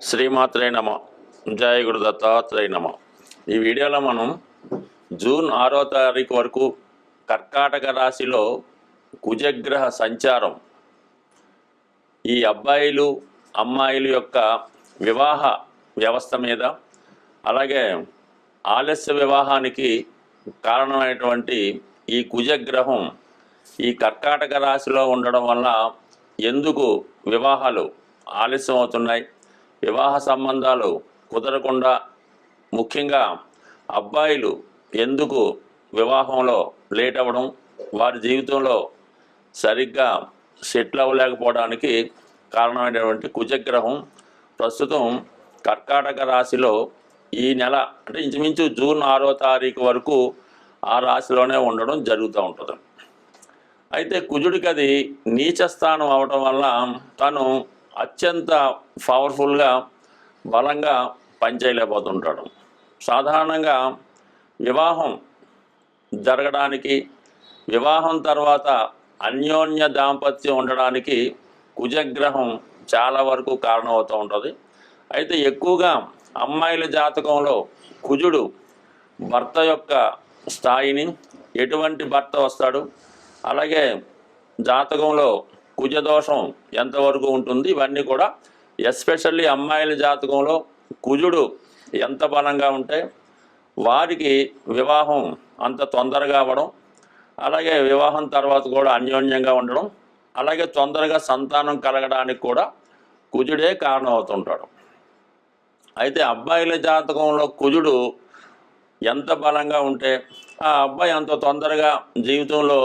శ్రీమాత్రే నమ. జయ గురు దత్తాత్రేయ నమ. ఈ వీడియోలో మనం జూన్ 6వ తారీఖు వరకు కర్కాటక రాశిలో కుజగ్రహ సంచారం ఈ అబ్బాయిలు అమ్మాయిల యొక్క వివాహ వ్యవస్థ మీద, అలాగే ఆలస్య వివాహానికి కారణమైనటువంటి ఈ కుజగ్రహం ఈ కర్కాటక రాశిలో ఉండడం వల్ల ఎందుకు వివాహాలు ఆలస్యం అవుతున్నాయి, వివాహ సంబంధాలు కుదరకుండా, ముఖ్యంగా అబ్బాయిలు ఎందుకు వివాహంలో లేట్ అవ్వడం, వారి జీవితంలో సరిగ్గా సెటిల్ అవ్వలేకపోవడానికి కారణమైనటువంటి కుజగ్రహం ప్రస్తుతం కర్కాటక రాశిలో ఈ నెల అంటే ఇంచుమించు జూన్ 6వ తారీఖు వరకు ఆ రాశిలోనే ఉండడం జరుగుతూ ఉంటుంది. అయితే కుజుడికి అది నీచ స్థానం అవడం వల్ల తను అత్యంత పవర్ఫుల్గా బలంగా పనిచేయలేకపోతుంటాడు. సాధారణంగా వివాహం జరగడానికి, వివాహం తర్వాత అన్యోన్య దాంపత్యం ఉండడానికి కుజగ్రహం చాలా వరకు కారణమవుతూ ఉంటుంది. అయితే ఎక్కువగా అమ్మాయిల జాతకంలో కుజుడు భర్త యొక్క స్థాయిని, ఎటువంటి భర్త వస్తాడు, అలాగే జాతకంలో కుజదోషం ఎంతవరకు ఉంటుంది, ఇవన్నీ కూడా ఎస్పెషల్లీ అమ్మాయిల జాతకంలో కుజుడు ఎంత బలంగా ఉంటే వారికి వివాహం అంత తొందరగా అవ్వడం, అలాగే వివాహం తర్వాత కూడా అన్యోన్యంగా ఉండడం, అలాగే తొందరగా సంతానం కలగడానికి కూడా కుజుడే కారణం అవుతుంటాడు. అయితే అబ్బాయిల జాతకంలో కుజుడు ఎంత బలంగా ఉంటే ఆ అబ్బాయి అంత తొందరగా జీవితంలో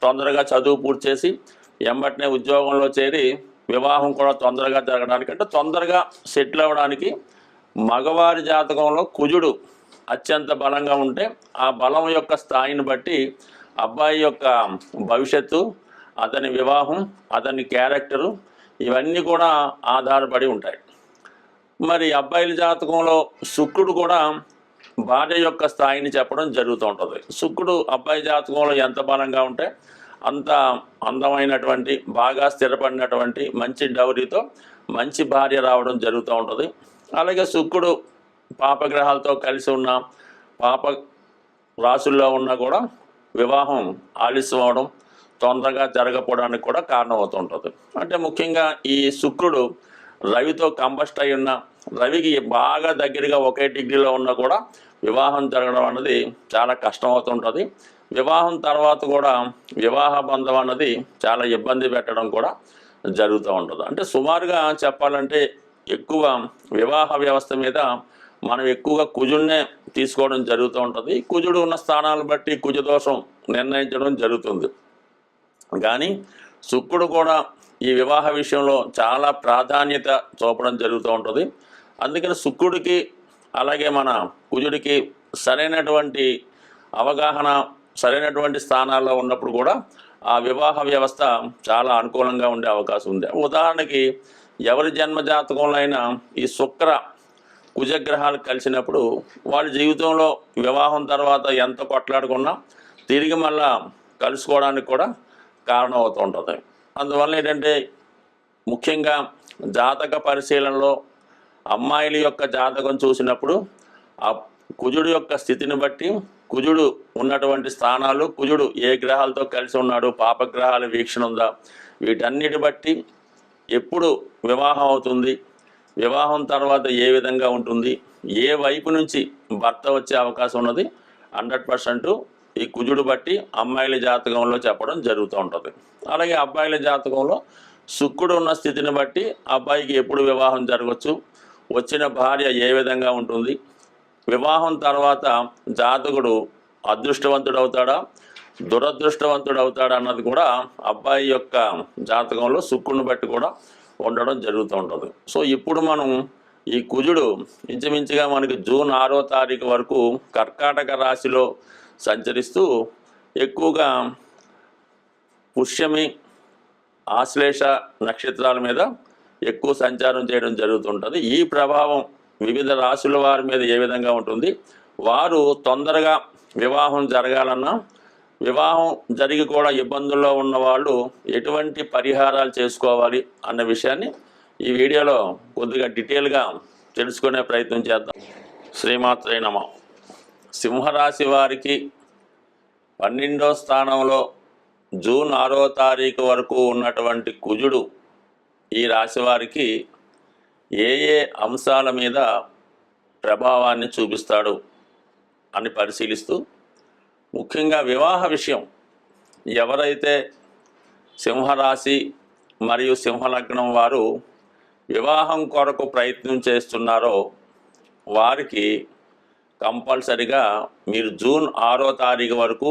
తొందరగా చదువు పూర్తి చేసి వెంబటనే ఉద్యోగంలో చేరి వివాహం కూడా తొందరగా జరగడానికి, అంటే తొందరగా సెటిల్ అవ్వడానికి మగవారి జాతకంలో కుజుడు అత్యంత బలంగా ఉంటే ఆ బలం యొక్క స్థాయిని బట్టి అబ్బాయి యొక్క భవిష్యత్తు, అతని వివాహం, అతని క్యారెక్టరు ఇవన్నీ కూడా ఆధారపడి ఉంటాయి. మరి అబ్బాయిల జాతకంలో శుక్రుడు కూడా భార్య యొక్క స్థాయిని చెప్పడం జరుగుతూ ఉంటుంది. శుక్రుడు అబ్బాయి జాతకంలో ఎంత బలంగా ఉంటే అంత అందమైనటువంటి, బాగా స్థిరపడినటువంటి మంచి డౌరీతో మంచి భార్య రావడం జరుగుతూ ఉంటుంది. అలాగే శుక్రుడు పాపగ్రహాలతో కలిసి ఉన్న, పాప రాశుల్లో ఉన్నా కూడా వివాహం ఆలస్యం అవడం, తొందరగా జరగకపోవడానికి కూడా కారణం అవుతుంటుంది. అంటే ముఖ్యంగా ఈ శుక్రుడు రవితో కంబస్ట్ అయి ఉన్న, రవికి బాగా దగ్గరగా ఒకే డిగ్రీలో ఉన్నా కూడా వివాహం జరగడం అన్నది చాలా కష్టం అవుతుంటుంది. వివాహం తర్వాత కూడా వివాహ బంధం అన్నది చాలా ఇబ్బంది పెట్టడం కూడా జరుగుతూ ఉంటుంది. అంటే సుమారుగా చెప్పాలంటే ఎక్కువ వివాహ వ్యవస్థ మీద మనం ఎక్కువగా కుజుడినే తీసుకోవడం జరుగుతూ ఉంటుంది. కుజుడు ఉన్న స్థానాలను బట్టి కుజదోషం నిర్ణయించడం జరుగుతుంది. కానీ శుక్రుడు కూడా ఈ వివాహ విషయంలో చాలా ప్రాధాన్యత చూపడం జరుగుతూ ఉంటుంది. అందుకని శుక్రుడికి అలాగే మన కుజుడికి సరైనటువంటి అవగాహన, సరైనటువంటి స్థానాల్లో ఉన్నప్పుడు కూడా ఆ వివాహ వ్యవస్థ చాలా అనుకూలంగా ఉండే అవకాశం ఉంది. ఉదాహరణకి ఎవరి జన్మ జాతకంలో అయినా ఈ శుక్ర కుజగ్రహాలు కలిసినప్పుడు వాళ్ళ జీవితంలో వివాహం తర్వాత ఎంత కొట్లాడుకున్నా తిరిగి మళ్ళా కలుసుకోవడానికి కూడా కారణం అవుతూ ఉంటుంది. అందువల్ల ఏంటంటే ముఖ్యంగా జాతక పరిశీలనలో అమ్మాయిల యొక్క జాతకం చూసినప్పుడు ఆ కుజుడు యొక్క స్థితిని బట్టి, కుజుడు ఉన్నటువంటి స్థానాలు, కుజుడు ఏ గ్రహాలతో కలిసి ఉన్నాడు, పాపగ్రహాల వీక్షణ ఉందా, వీటన్నిటి బట్టి ఎప్పుడు వివాహం అవుతుంది, వివాహం తర్వాత ఏ విధంగా ఉంటుంది, ఏ వైపు నుంచి భర్త వచ్చే అవకాశం ఉన్నది 100% ఈ కుజుడు బట్టి అమ్మాయిల జాతకంలో చెప్పడం జరుగుతూ ఉంటుంది. అలాగే అబ్బాయిల జాతకంలో శుక్రుడు ఉన్న స్థితిని బట్టి అబ్బాయికి ఎప్పుడు వివాహం జరగవచ్చు, వచ్చిన భార్య ఏ విధంగా ఉంటుంది, వివాహం తర్వాత జాతకుడు అదృష్టవంతుడు అవుతాడా, దురదృష్టవంతుడు అవుతాడా అన్నది కూడా అబ్బాయి యొక్క జాతకంలో శుక్రుని బట్టి కూడా ఉండడం జరుగుతూ ఉంటుంది. సో ఇప్పుడు మనం ఈ కుజుడు ఇంచుమించుగా మనకి జూన్ 6వ తారీఖు వరకు కర్కాటక రాశిలో సంచరిస్తూ ఎక్కువగా పుష్యమి, ఆశ్లేష నక్షత్రాల మీద ఎక్కువ సంచారం చేయడం జరుగుతుంటుంది. ఈ ప్రభావం వివిధ రాశుల వారి మీద ఏ విధంగా ఉంటుంది, వారు తొందరగా వివాహం జరగాలన్నా, వివాహం జరిగి కూడా ఇబ్బందుల్లో ఉన్న వాళ్ళు ఎటువంటి పరిహారాలు చేసుకోవాలి అన్న విషయాన్ని ఈ వీడియోలో కొద్దిగా డీటెయిల్గా తెలుసుకునే ప్రయత్నం చేద్దాం. శ్రీమాత్రే నమః. సింహరాశి వారికి 12వ స్థానంలో జూన్ 6వ తారీఖు వరకు ఉన్నటువంటి కుజుడు ఈ రాశి వారికి ఏ ఏ అంశాల మీద ప్రభావాన్ని చూపిస్తాడు అని పరిశీలిస్తూ, ముఖ్యంగా వివాహ విషయం, ఎవరైతే సింహరాశి మరియు సింహలగ్నం వారు వివాహం కొరకు ప్రయత్నం చేస్తున్నారో వారికి కంపల్సరిగా మీరు జూన్ 6వ తారీఖు వరకు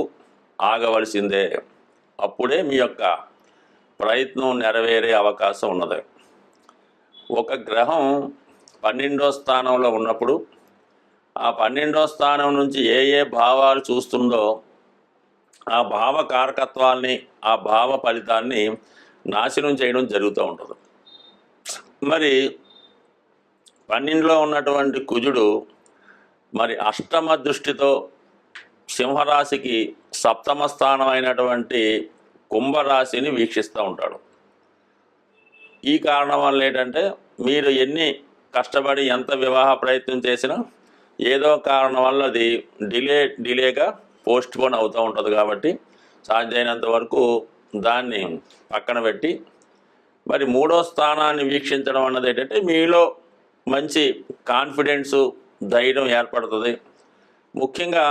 ఆగవలసిందే. అప్పుడే మీ యొక్క ప్రయత్నం నెరవేరే అవకాశం ఉన్నది. ఒక గ్రహం 12వ స్థానంలో ఉన్నప్పుడు ఆ 12వ స్థానం నుంచి ఏ ఏ భావాలు చూస్తుందో ఆ భావ కారకత్వాల్ని, ఆ భావ ఫలితాన్ని నాశనం చేయడం జరుగుతూ ఉంటుంది. మరి 12లో ఉన్నటువంటి కుజుడు మరి అష్టమ దృష్టితో సింహరాశికి సప్తమ స్థానం అయినటువంటి కుంభరాశిని వీక్షిస్తూ ఉంటాడు. ఈ కారణం వల్ల ఏంటంటే మీరు ఎన్ని కష్టపడి ఎంత వివాహ ప్రయత్నం చేసినా ఏదో కారణం వల్ల అది డిలేగా పోస్ట్పోన్ అవుతూ ఉంటుంది. కాబట్టి సాధ్యమైనంత వరకు దాన్ని పక్కన పెట్టి మరి 3వ స్థానాన్ని వీక్షించడం అన్నది ఏంటంటే మీలో మంచి కాన్ఫిడెన్సు, ధైర్యం ఏర్పడుతుంది. ముఖ్యంగా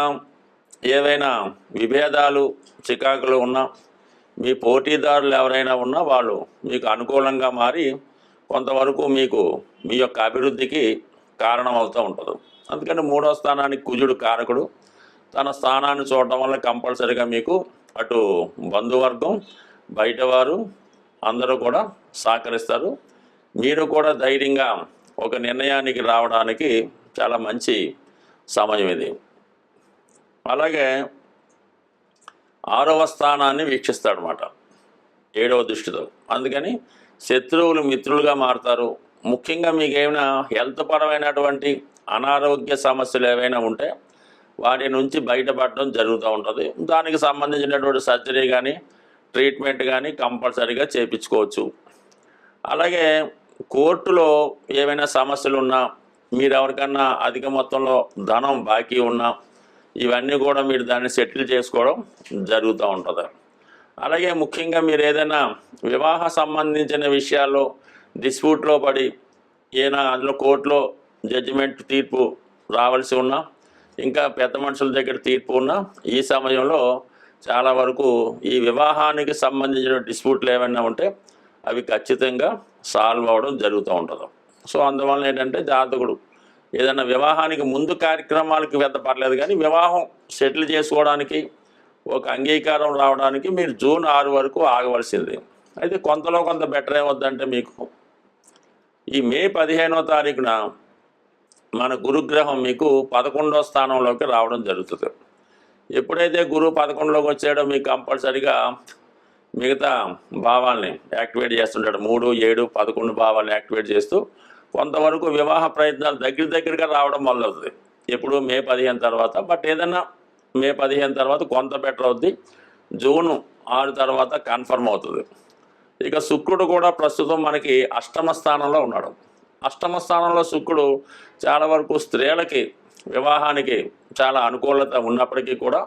ఏవైనా విభేదాలు, చికాకులు ఉన్నా, మీ పోటీదారులు ఎవరైనా ఉన్నా వాళ్ళు మీకు అనుకూలంగా మారి కొంతవరకు మీకు మీ యొక్క అభివృద్ధికి కారణం అవుతూ ఉంటుంది. అందుకని 3వ స్థానానికి కుజుడు కారకుడు. తన స్థానాన్ని చూడటం వల్ల కంపల్సరీగా మీకు అటు బంధువర్గం, బయటవారు అందరూ కూడా సహకరిస్తారు. మీరు కూడా ధైర్యంగా ఒక నిర్ణయానికి రావడానికి చాలా మంచి సమయం ఇది. అలాగే 6వ స్థానాన్ని వీక్షిస్తాడనమాట 7వ దృష్టితో. అందుకని శత్రువులు మిత్రులుగా మారుతారు. ముఖ్యంగా మీకు ఏమైనా హెల్త్ పరమైనటువంటి అనారోగ్య సమస్యలు ఏవైనా ఉంటే వాటి నుంచి బయటపడడం జరుగుతూ ఉంటుంది. దానికి సంబంధించినటువంటి సర్జరీ కానీ ట్రీట్మెంట్ కానీ కంపల్సరీగా చేయించుకోవచ్చు. అలాగే కోర్టులో ఏవైనా సమస్యలు ఉన్నా, మీరు ఎవరికన్నా అధిక మొత్తంలో ధనం బాకీ ఉన్నా ఇవన్నీ కూడా మీరు దాన్ని సెటిల్ చేసుకోవడం జరుగుతూ ఉంటుంది. అలాగే ముఖ్యంగా మీరు ఏదైనా వివాహ సంబంధించిన విషయాల్లో డిస్ప్యూట్లో పడి ఏదైనా అందులో కోర్టులో జడ్జిమెంట్ తీర్పు రావాల్సి ఉన్నా, ఇంకా పెద్ద మనుషుల దగ్గర తీర్పు ఉన్నా, ఈ సమయంలో చాలా వరకు ఈ వివాహానికి సంబంధించిన డిస్ప్యూట్లు ఏమైనా ఉంటే అవి ఖచ్చితంగా సాల్వ్ అవ్వడం జరుగుతూ ఉంటుంది. సో అందువల్ల ఏంటంటే జాతకుడు ఏదైనా వివాహానికి ముందు కార్యక్రమాలకి వెళ్తపడలేదు, కానీ వివాహం సెటిల్ చేసుకోవడానికి ఒక అంగీకారం రావడానికి మీరు జూన్ 6 వరకు ఆగవలసింది. అయితే కొంతలో కొంత బెటర్ ఏమవుద్దంటే మీకు ఈ మే 15వ తారీఖున మన గురుగ్రహం మీకు 11వ స్థానంలోకి రావడం జరుగుతుంది. ఎప్పుడైతే గురువు 11లోకి వచ్చాడో మీకు కంపల్సరిగా మిగతా భావాల్ని యాక్టివేట్ చేస్తుంటాడు. 3, 7, 11 భావాల్ని యాక్టివేట్ చేస్తూ కొంతవరకు వివాహ ప్రయత్నాలు దగ్గరగా రావడం మొదలవుతుంది. ఎప్పుడు మే 15 తర్వాత. బట్ ఏదన్నా మే 15 తర్వాత కొంత బెటర్ అవుద్ది. జూన్ 6 తర్వాత కన్ఫర్మ్ అవుతుంది. ఇక శుక్రుడు కూడా ప్రస్తుతం మనకి అష్టమ స్థానంలో ఉన్నాడు. అష్టమ స్థానంలో శుక్రుడు చాలా వరకు స్త్రీలకి వివాహానికి చాలా అనుకూలత ఉన్నప్పటికీ కూడా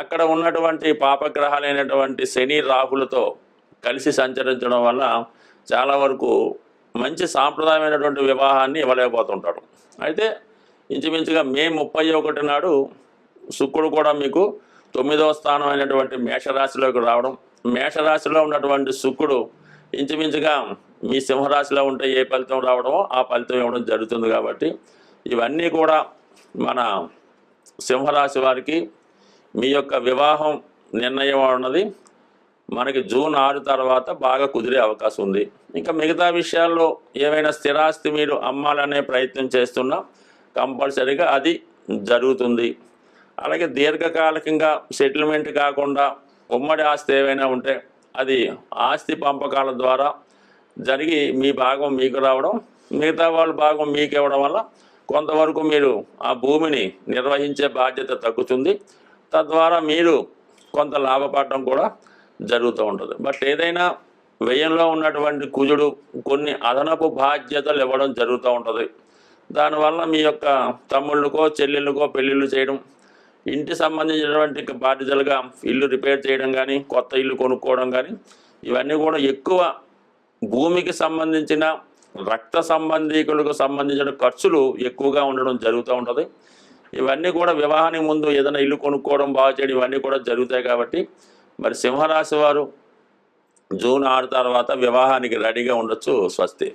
అక్కడ ఉన్నటువంటి పాపగ్రహాలైనటువంటి శని, రాహులతో కలిసి సంచరించడం వల్ల చాలా వరకు మంచి సాంప్రదాయమైనటువంటి వివాహాన్ని ఇవ్వలేకపోతుంటాడు. అయితే ఇంచుమించుగా మే 31 నాడు శుక్రుడు కూడా మీకు 9వ స్థానం అయినటువంటి మేషరాశిలోకి రావడం, మేషరాశిలో ఉన్నటువంటి శుక్రుడు ఇంచుమించుగా మీ సింహరాశిలో ఉంటే ఏ ఫలితం రావడమో ఆ ఫలితం ఇవ్వడం జరుగుతుంది. కాబట్టి ఇవన్నీ కూడా మన సింహరాశి వారికి మీ యొక్క వివాహం నిర్ణయం అన్నది మనకి జూన్ 6 తర్వాత బాగా కుదిరే అవకాశం ఉంది. ఇంకా మిగతా విషయాల్లో ఏమైనా స్థిరాస్తి మీరు అమ్మాలనే ప్రయత్నం చేస్తున్నా కంపల్సరీగా అది జరుగుతుంది. అలాగే దీర్ఘకాలికంగా సెటిల్మెంట్ కాకుండా ఉమ్మడి ఆస్తి ఏవైనా ఉంటే అది ఆస్తి పంపకాల ద్వారా జరిగి మీ భాగం మీకు రావడం, మిగతా వాళ్ళ భాగం మీకు ఇవ్వడం వల్ల కొంతవరకు మీరు ఆ భూమిని నిర్వహించే బాధ్యత తగ్గుతుంది. తద్వారా మీరు కొంత లాభపడడం కూడా జరుగుతూ ఉంటుంది. బట్ ఏదైనా వ్యయంలో ఉన్నటువంటి కుజుడు కొన్ని అదనపు బాధ్యతలు ఇవ్వడం జరుగుతూ ఉంటుంది. దానివల్ల మీ యొక్క తమ్ముళ్ళకో చెల్లెళ్ళకో పెళ్ళిళ్ళు చేయడం, ఇంటి సంబంధించినటువంటి బాధ్యతలుగా ఇల్లు రిపేర్ చేయడం కానీ, కొత్త ఇల్లు కొనుక్కోవడం కానీ, ఇవన్నీ కూడా ఎక్కువ భూమికి సంబంధించిన రక్త సంబంధీకులకు సంబంధించిన ఖర్చులు ఎక్కువగా ఉండడం జరుగుతూ ఉంటుంది. ఇవన్నీ కూడా వివాహానికి ముందు ఏదైనా ఇల్లు కొనుక్కోవడం, బాగు చేయడం ఇవన్నీ కూడా జరుగుతాయి. కాబట్టి మరి సింహరాశి వారు జూన్ 6 తర్వాత వివాహానికి రెడీగా ఉండొచ్చు. స్వస్తి.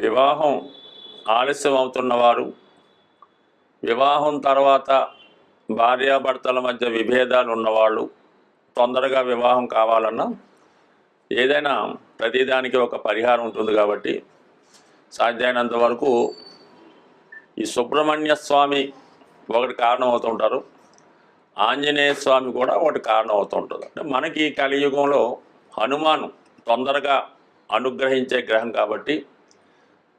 వివాహం ఆలస్యం అవుతున్న వారు, వివాహం తర్వాత భార్యాభర్తల మధ్య విభేదాలు ఉన్నవాళ్ళు, తొందరగా వివాహం కావాలన్నా ఏదైనా ప్రతిదానికి ఒక పరిహారం ఉంటుంది. కాబట్టి సాధ్యమైనంత వరకు ఈ సుబ్రహ్మణ్య స్వామి ఒకటి కారణం అవుతుంటారు, ఆంజనేయ స్వామి కూడా ఒకటి కారణం అవుతుంటుంది. అంటే మనకి కలియుగంలో హనుమాను తొందరగా అనుగ్రహించే గ్రహం కాబట్టి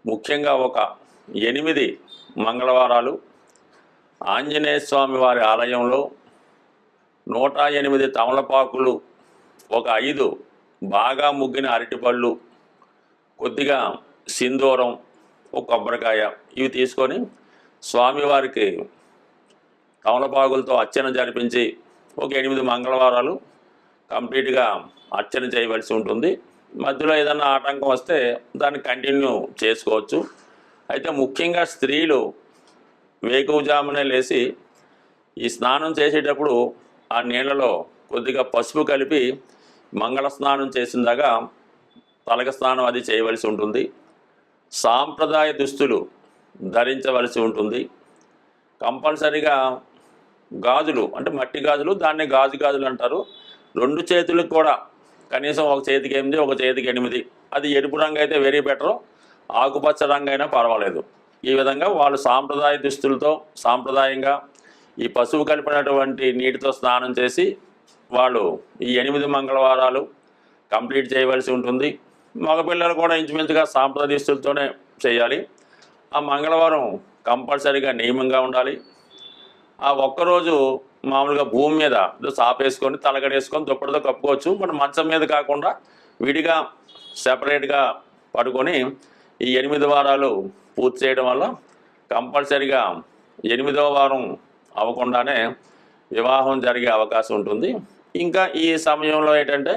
ముఖ్యంగా ఒక 8 మంగళవారాలు ఆంజనేయ స్వామి వారి ఆలయంలో 108 తమలపాకులు, ఒక 5 బాగా ముగ్గిన అరటిపళ్ళు, కొద్దిగా సింధూరం, ఒక కొబ్బరికాయ ఇవి తీసుకొని స్వామివారికి తమలపాకులతో అర్చన జరిపించి ఒక 8 మంగళవారాలు కంప్లీట్గా అర్చన చేయవలసి ఉంటుంది. మధ్యలో ఏదైనా ఆటంకం వస్తే దాన్ని కంటిన్యూ చేసుకోవచ్చు. అయితే ముఖ్యంగా స్త్రీలు వేకువజామునే లేచి ఈ స్నానం చేసేటప్పుడు ఆ నీళ్ళలో కొద్దిగా పసుపు కలిపి మంగళ స్నానం చేసిందాక తలక స్నానం అది చేయవలసి ఉంటుంది. సాంప్రదాయ దుస్తులు ధరించవలసి ఉంటుంది. కంపల్సరిగా గాజులు, అంటే మట్టి గాజులు, దాన్ని గాజులు అంటారు. 2 చేతులకు కూడా కనీసం ఒక చేతికి 8, ఒక చేతికి 8, అది ఎరుపు రంగు అయితే వెరీ బెటర్, ఆకుపచ్చ రంగు అయినా పర్వాలేదు. ఈ విధంగా వాళ్ళు సాంప్రదాయ దుస్తులతో సాంప్రదాయంగా ఈ పసుపు కలిపినటువంటి నీటితో స్నానం చేసి వాళ్ళు ఈ 8 మంగళవారాలు కంప్లీట్ చేయవలసి ఉంటుంది. మగపిల్లలు కూడా ఇంచుమించుగా సాంప్రదాయ దుస్తులతోనే చేయాలి. ఆ మంగళవారం కంపల్సరీగా నియమంగా ఉండాలి. ఆ ఒక్కరోజు మామూలుగా భూమి మీద సాపేసుకొని తలగడేసుకొని దుప్పటితో కప్పుకోవచ్చు. మన మంచం మీద కాకుండా విడిగా సెపరేట్గా పడుకొని ఈ 8 వారాలు పూర్తి చేయడం వల్ల కంపల్సరీగా 8వ వారం అవ్వకుండానే వివాహం జరిగే అవకాశం ఉంటుంది. ఇంకా ఈ సమయంలో ఏంటంటే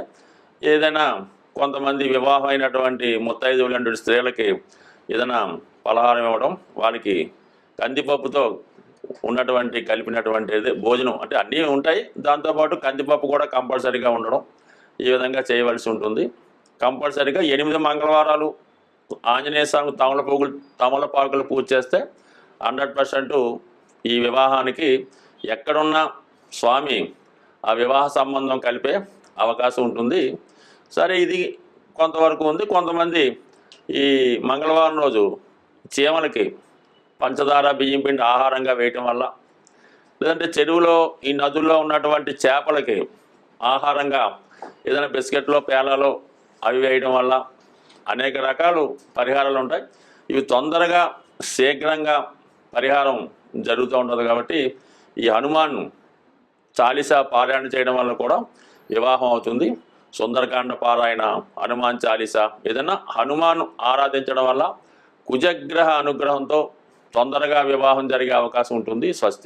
ఏదైనా కొంతమంది వివాహం అయినటువంటి ముత్తైదువులంటి స్త్రీలకి ఏదైనా పలహారం ఇవ్వడం, వాళ్ళకి కందిపప్పుతో ఉన్నటువంటి కలిపినటువంటి భోజనం, అంటే అన్నీ ఉంటాయి, దాంతోపాటు కందిపప్పు కూడా కంపల్సరీగా ఉండడం, ఈ విధంగా చేయవలసి ఉంటుంది. కంపల్సరీగా 8 మంగళవారాలు ఆంజనేయ స్వామి తమలపాకులు పూజ చేస్తే 100% ఈ వివాహానికి ఎక్కడున్న స్వామి ఆ వివాహ సంబంధం కలిపే అవకాశం ఉంటుంది. సరే, ఇది కొంతవరకు ఉంది. కొంతమంది ఈ మంగళవారం రోజు చీమలకి పంచదార, బియ్యం పిండి ఆహారంగా వేయటం వల్ల, లేదంటే చెరువులో ఈ నదుల్లో ఉన్నటువంటి చేపలకి ఆహారంగా ఏదైనా బిస్కెట్లో, పేలాలో అవి వేయడం వల్ల అనేక రకాలు పరిహారాలు ఉంటాయి. ఇవి తొందరగా శీఘ్రంగా పరిహారం జరుగుతూ ఉంటుంది. కాబట్టి ఈ హనుమాన్ చాలీసా పారాయణ చేయడం వల్ల కూడా వివాహం అవుతుంది. సుందరకాండ పారాయణ, హనుమాన్ చాలీసా, ఏదైనా హనుమాన్ ఆరాధించడం వల్ల కుజగ్రహ అనుగ్రహంతో తొందరగా వివాహం జరిగే అవకాశం ఉంటుంది. స్వస్తి.